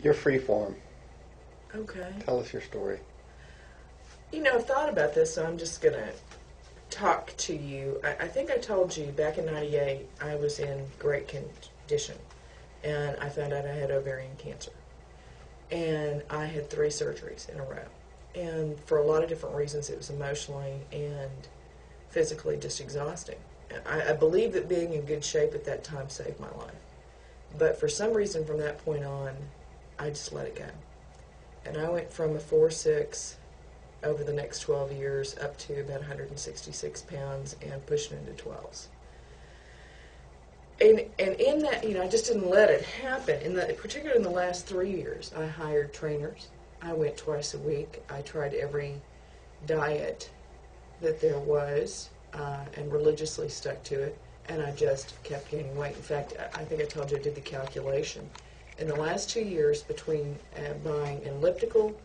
You're free form. Okay. Tell us your story. You know, I've thought about this, so I'm just going to talk to you. I think I told you back in '98 I was in great condition, and I found out I had ovarian cancer. And I had 3 surgeries in a row. And for a lot of different reasons, it was emotionally and physically just exhausting. I believe that being in good shape at that time saved my life. But for some reason from that point on, I just let it go. And I went from a 4'6" over the next 12 years up to about 166 pounds and pushing into 12s. And in that, you know, I just didn't let it happen. Particularly in the last 3 years, I hired trainers. I went twice a week. I tried every diet that there was and religiously stuck to it. And I just kept gaining weight. In fact, I think I told you I did the calculation. In the last 2 years, between buying an elliptical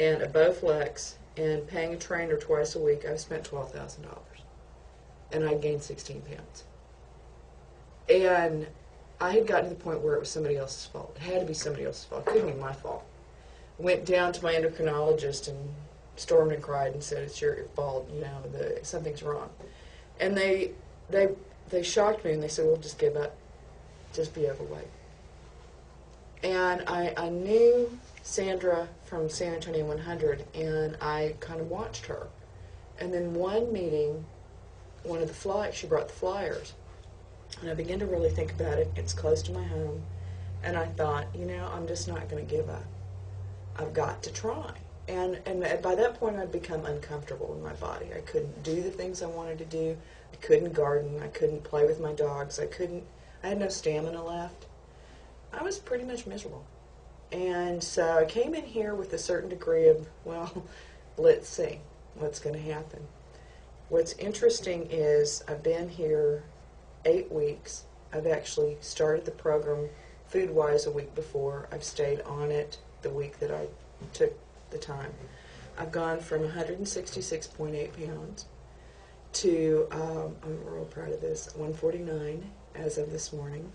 and a Bowflex and paying a trainer twice a week, I've spent $12,000. And I gained 16 pounds. And I had gotten to the point where it was somebody else's fault. It had to be somebody else's fault. It couldn't be my fault. Went down to my endocrinologist and stormed and cried and said, "It's your fault, you know, something's wrong." And they shocked me and they said, "Well, just give up. Just be overweight." And I knew Sandra from San Antonio 100, and I kind of watched her. And then one meeting, she brought the flyers. And I began to really think about it. It's close to my home. And I thought, you know, I'm just not going to give up. I've got to try. And by that point, I'd become uncomfortable in my body. I couldn't do the things I wanted to do. I couldn't garden. I couldn't play with my dogs. I had no stamina left. I was pretty much miserable. And so I came in here with a certain degree of, well, let's see what's going to happen. What's interesting is I've been here 8 weeks. I've actually started the program food-wise a week before. I've stayed on it the week that I took the time. I've gone from 166.8 pounds to, I'm real proud of this, 149 as of this morning.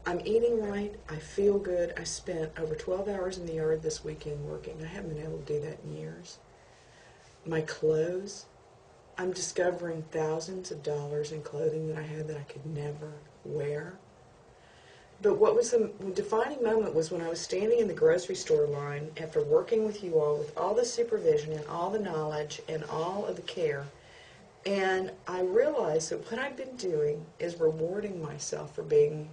I'm eating right. I feel good. I spent over 12 hours in the yard this weekend working. I haven't been able to do that in years. My clothes, I'm discovering thousands of dollars in clothing that I had that I could never wear. But what was the defining moment was when I was standing in the grocery store line after working with you all with all the supervision and all the knowledge and all of the care, and I realized that what I've been doing is rewarding myself for being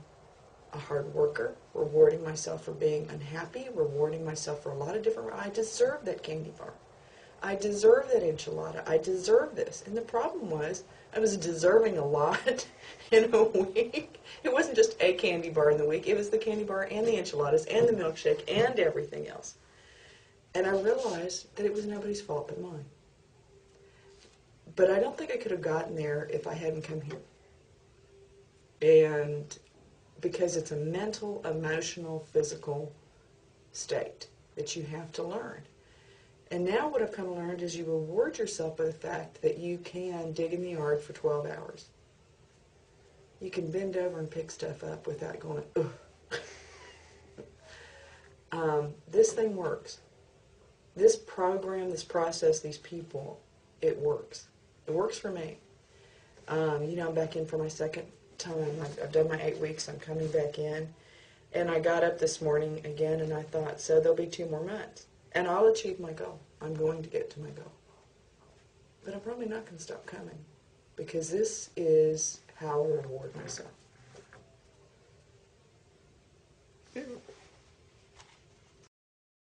a hard worker, rewarding myself for being unhappy, rewarding myself for a lot of different. I deserve that candy bar. I deserve that enchilada. I deserve this. And the problem was I was deserving a lot in a week. It wasn't just a candy bar in the week. It was the candy bar and the enchiladas and the milkshake and everything else. And I realized that it was nobody's fault but mine. But I don't think I could have gotten there if I hadn't come here. And because it's a mental, emotional, physical state that you have to learn. And now what I've come to learn is you reward yourself by the fact that you can dig in the yard for 12 hours. You can bend over and pick stuff up without going, ugh. This thing works. This program, this process, these people, it works. It works for me. I'm back in for my second time. I've done my 8 weeks. I'm coming back in. And I got up this morning again and I thought, so there'll be 2 more months. And I'll achieve my goal. I'm going to get to my goal. But I'm probably not going to stop coming because this is how I reward myself.